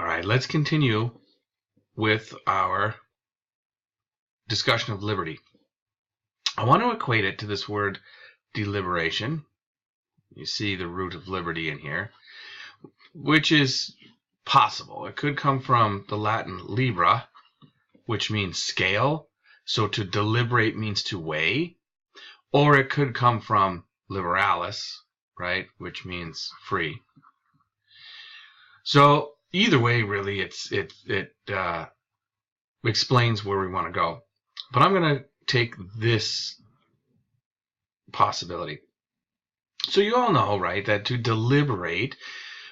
All right, let's continue with our discussion of liberty. I want to equate it to this word deliberation. You see the root of liberty in here, which is possible. It could come from the Latin libra, which means scale. So to deliberate means to weigh. Or it could come from liberalis, right, which means free. So either way, really, it explains where we want to go. But I'm going to take this possibility. So you all know, right, that to deliberate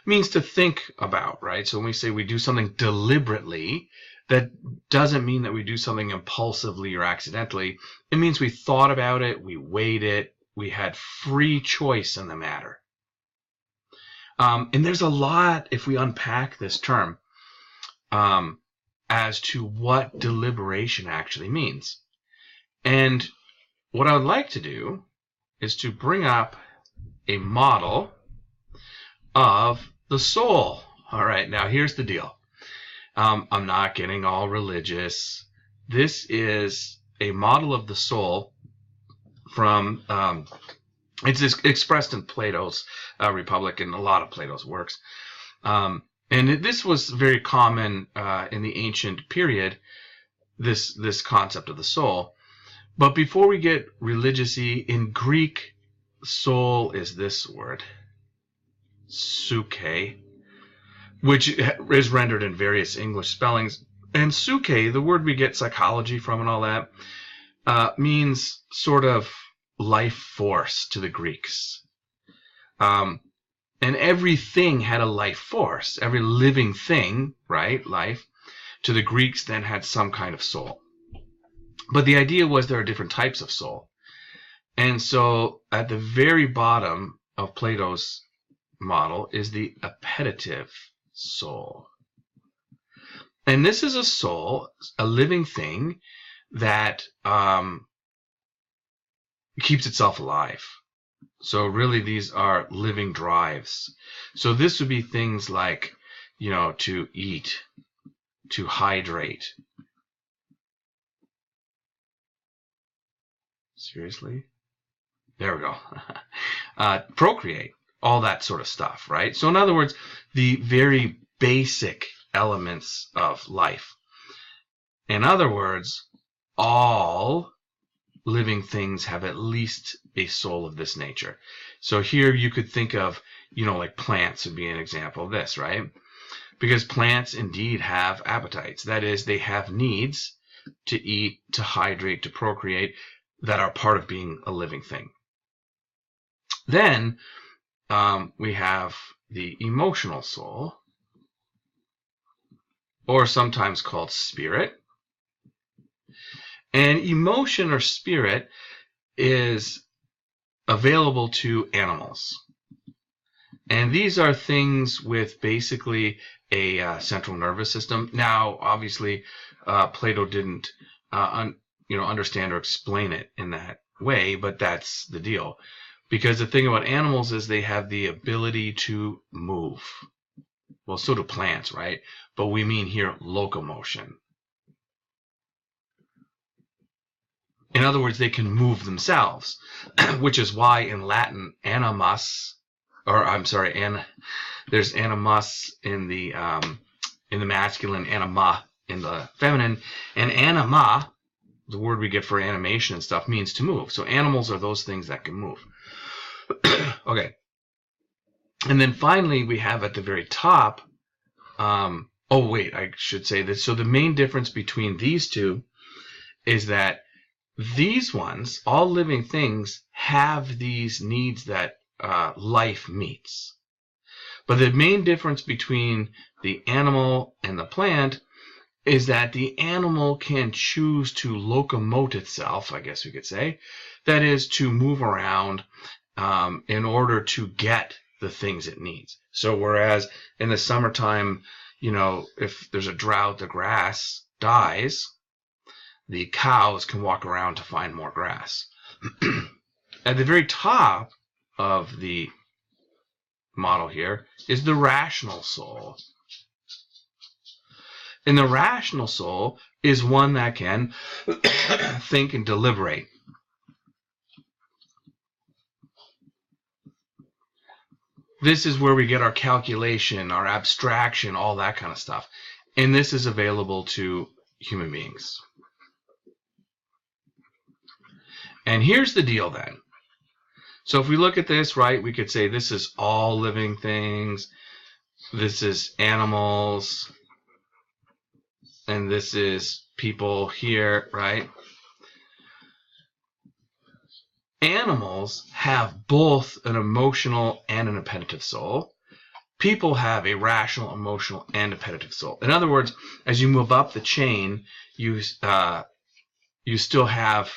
means to think about, right? So when we say we do something deliberately, that doesn't mean that we do something impulsively or accidentally. It means we thought about it, we weighed it, we had free choice in the matter. And there's a lot, if we unpack this term, as to what deliberation actually means. And what I would like to do is to bring up a model of the soul. All right, now here's the deal. I'm not getting all religious. This is a model of the soul from, it's expressed in Plato's Republic and a lot of Plato's works. And this was very common in the ancient period, this concept of the soul. But before we get religious-y, in Greek, soul is this word, psyche, which is rendered in various English spellings. And psyche, the word we get psychology from and all that, means sort of life force to the Greeks. And everything had a life force. Every living thing, right, life, to the Greeks then had some kind of soul. But the idea was there are different types of soul. And so at the very bottom of Plato's model is the appetitive soul. And this is a soul, a living thing that keeps itself alive. So really these are living drives. So this would be things like, you know, to eat, to hydrate. Seriously? There we go. Procreate. All that sort of stuff, right? So in other words, the very basic elements of life. In other words, all living things have at least a soul of this nature. So here you could think of, you know, like plants would be an example of this, right? Because plants indeed have appetites. That is, they have needs to eat, to hydrate, to procreate that are part of being a living thing. Then we have the emotional soul, or sometimes called spirit. And emotion or spirit is available to animals. And these are things with basically a central nervous system. Now, obviously, Plato didn't understand or explain it in that way, but that's the deal. Because the thing about animals is they have the ability to move. Well, so do plants, right? But we mean here locomotion. In other words, they can move themselves, which is why in Latin, animus, there's animus in the masculine, anima in the feminine, and anima, the word we get for animation and stuff, means to move. So animals are those things that can move. Okay. And then finally, we have at the very top, I should say this. So the main difference between these two is that these ones, all living things, have these needs that life meets. But the main difference between the animal and the plant is that the animal can choose to locomote itself, I guess we could say. That is, to move around in order to get the things it needs. So whereas in the summertime, you know, if there's a drought, the grass dies, the cows can walk around to find more grass. At the very top of the model here is the rational soul. And the rational soul is one that can think and deliberate. This is where we get our calculation, our abstraction, all that kind of stuff. And this is available to human beings. And here's the deal then. So if we look at this, right, we could say this is all living things, this is animals, and this is people here, right? Animals have both an emotional and an appetitive soul. People have a rational, emotional, and appetitive soul. In other words, as you move up the chain, you still have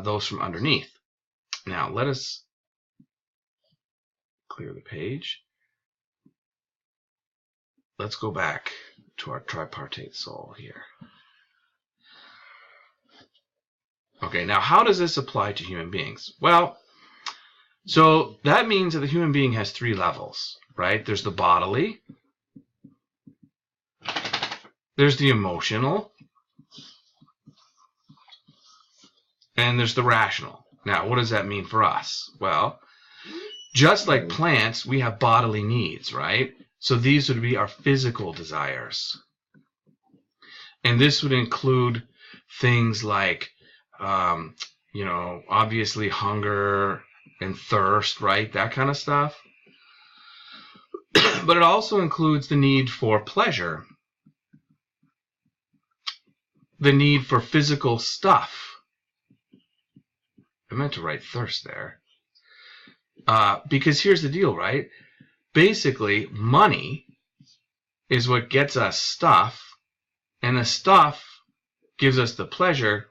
those from underneath. Now, let us clear the page. Let's go back to our tripartite soul here. Okay, now how does this apply to human beings? Well, so that means that the human being has three levels, right? There's the bodily, there's the emotional, and there's the rational. Now, what does that mean for us? Well, just like plants, we have bodily needs, right? So these would be our physical desires. And this would include things like obviously hunger and thirst, right? That kind of stuff. But it also includes the need for pleasure, the need for physical stuff. I meant to write thirst there. Because here's the deal, right? Basically, money is what gets us stuff, and the stuff gives us the pleasure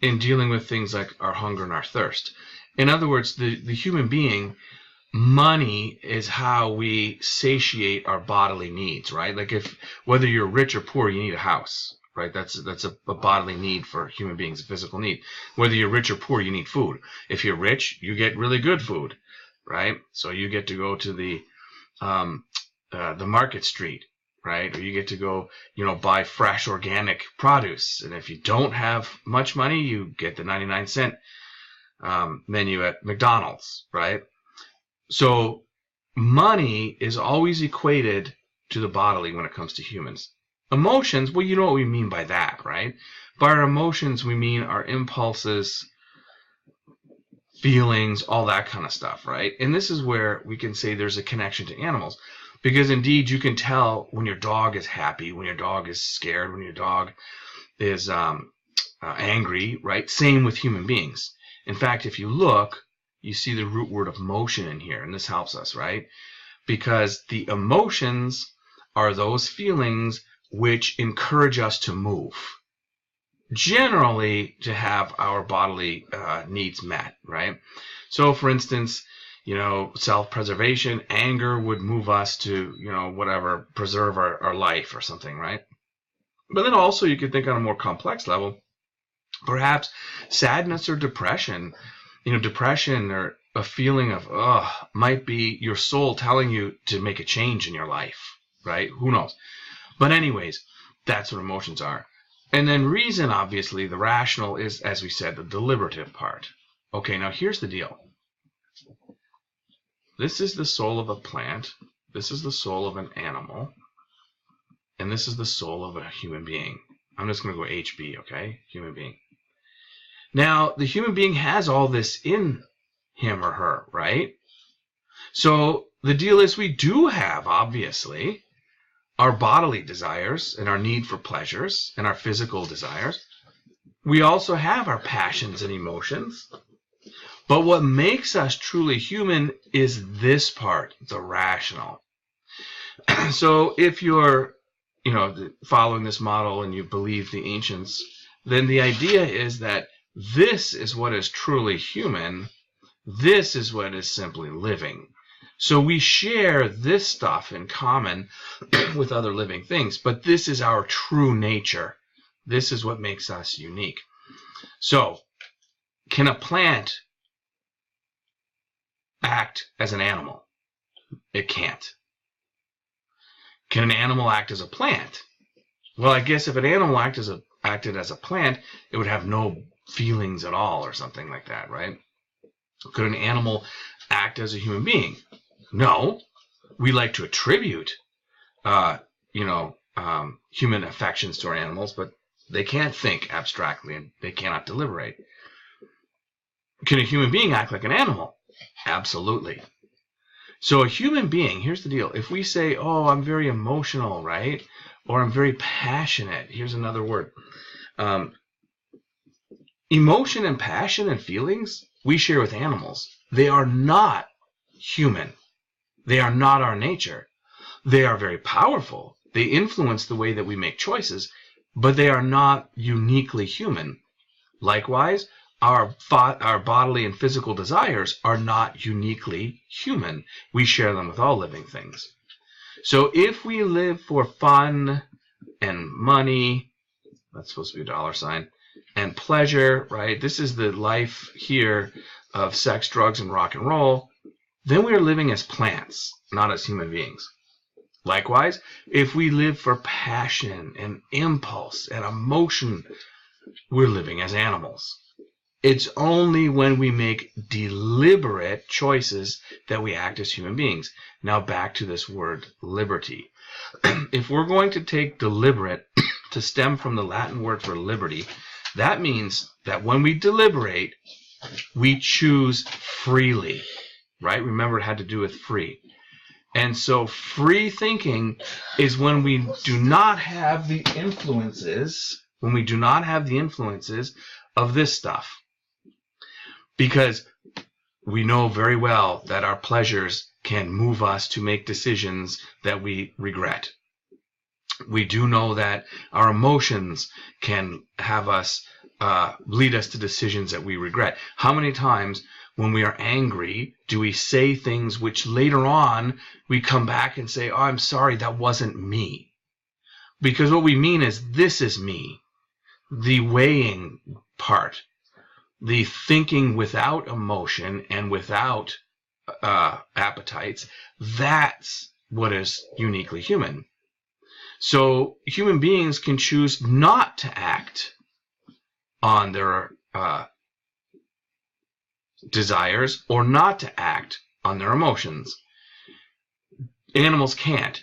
in dealing with things like our hunger and our thirst. In other words, the human being, money is how we satiate our bodily needs, right? Like whether you're rich or poor, you need a house, right? That's a bodily need for human beings, a physical need. Whether you're rich or poor, you need food. If you're rich, you get really good food, right? So you get to go to the market street, right? Or you get to go, buy fresh organic produce. And if you don't have much money, you get the 99-cent menu at McDonald's, right? So money is always equated to the bodily when it comes to humans. Emotions, well, you know what we mean by that, right? By our emotions, we mean our impulses, feelings, all that kind of stuff, right? And this is where we can say there's a connection to animals. Because indeed, you can tell when your dog is happy, when your dog is scared, when your dog is angry, right? Same with human beings. In fact, if you look, you see the root word of motion in here, and this helps us, right? Because the emotions are those feelings which encourage us to move. Generally, to have our bodily needs met, right? So, for instance, self-preservation, anger would move us to, whatever, preserve our life or something, right? But then also you could think on a more complex level, perhaps sadness or depression. Depression or a feeling of, might be your soul telling you to make a change in your life, right? Who knows? But anyways, that's what emotions are. And then reason, obviously, the rational is, as we said, the deliberative part. Okay, now here's the deal. This is the soul of a plant, this is the soul of an animal, and this is the soul of a human being. I'm just going to go HB, okay? Human being. Now, the human being has all this in him or her, right? So the deal is we do have, obviously, our bodily desires and our need for pleasures and our physical desires. We also have our passions and emotions. But what makes us truly human is this part, the rational. So if you're, following this model and you believe the ancients, then the idea is that this is what is truly human. This is what is simply living. So we share this stuff in common with other living things, but this is our true nature. This is what makes us unique. So, can a plant act as an animal? It can't. Can an animal act as a plant? Well, I guess if an animal acted as a plant, it would have no feelings at all or something like that, right? Could an animal act as a human being? No. We like to attribute, human affections to our animals, but they can't think abstractly and they cannot deliberate. Can a human being act like an animal? Absolutely. So a human being, here's the deal. If we say, oh, I'm very emotional, right? Or I'm very passionate. Here's another word. Emotion and passion and feelings we share with animals. They are not human. They are not our nature. They are very powerful. They influence the way that we make choices, but they are not uniquely human. Likewise, our bodily and physical desires are not uniquely human. We share them with all living things. So if we live for fun and money, that's supposed to be a dollar sign, and pleasure, right? This is the life here of sex, drugs, and rock and roll. Then we are living as plants, not as human beings. Likewise, if we live for passion and impulse and emotion, we're living as animals. It's only when we make deliberate choices that we act as human beings. Now back to this word liberty. If we're going to take deliberate to stem from the Latin word for liberty, that means that when we deliberate, we choose freely, right? Remember, it had to do with free. And so free thinking is when we do not have the influences, of this stuff. Because we know very well that our pleasures can move us to make decisions that we regret. We do know that our emotions can have us lead us to decisions that we regret. How many times when we are angry do we say things which later on we come back and say, oh, I'm sorry, that wasn't me? Because what we mean is, this is me. The weighing part, the thinking without emotion and without appetites, that's what is uniquely human. So human beings can choose not to act on their desires or not to act on their emotions. Animals can't.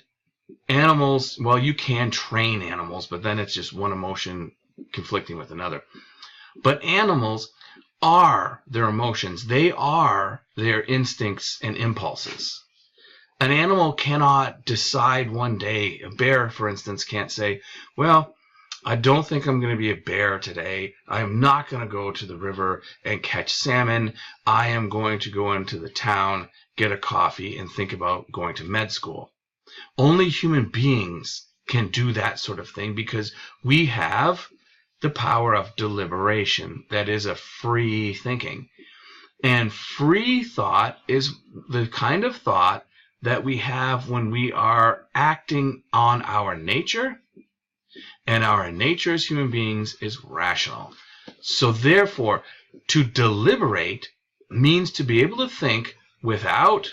Animals, well, you can train animals, but then it's just one emotion conflicting with another. But animals are their emotions. They are their instincts and impulses. An animal cannot decide one day. A bear, for instance, can't say, well, I don't think I'm going to be a bear today. I'm not going to go to the river and catch salmon. I am going to go into the town, get a coffee, and think about going to med school. Only human beings can do that sort of thing because we have the power of deliberation. That is a free thinking. And free thought is the kind of thought that we have when we are acting on our nature, and our nature as human beings is rational. So therefore, to deliberate means to be able to think without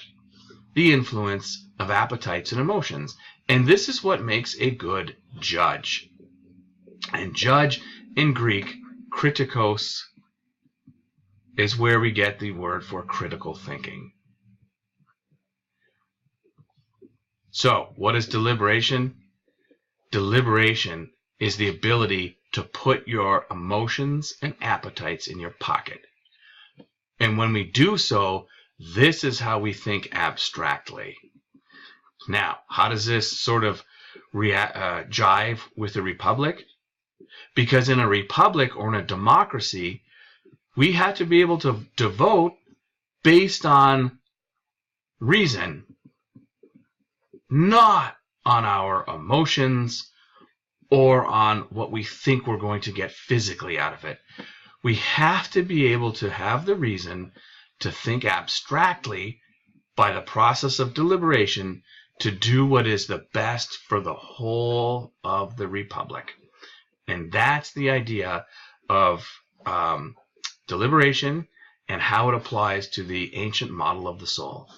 the influence of appetites and emotions. And this is what makes a good judge. And judge in Greek, kritikos, is where we get the word for critical thinking. So, what is deliberation? Deliberation is the ability to put your emotions and appetites in your pocket. And when we do so, this is how we think abstractly. Now, how does this sort of jive with a republic? Because in a republic or in a democracy, we have to be able to vote based on reason, not on our emotions or on what we think we're going to get physically out of it. We have to be able to have the reason to think abstractly by the process of deliberation to do what is the best for the whole of the republic. And that's the idea of deliberation and how it applies to the ancient model of the soul.